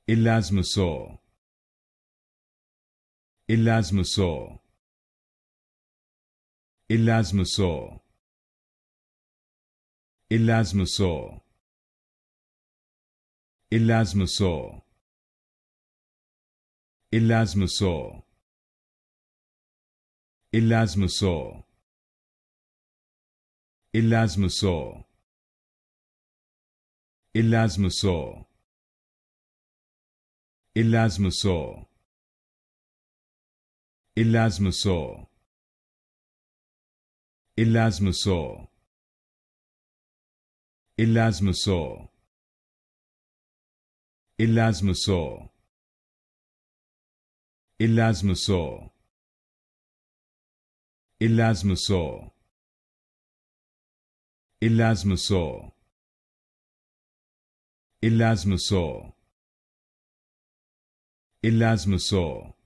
Elasmosaur, Elasmosaur, Elasmosaur, Elasmosaur, Elasmosaur, Elasmosaur, Elasmosaur, Elasmosaur, Elasmosaur, Elasmosaur, Elasmosaur, Elasmosaur, Elasmosaur, Elasmosaur, Elasmosaur, Elasmosaur, Elasmosaur, Elasmosaur, Elasmosaur,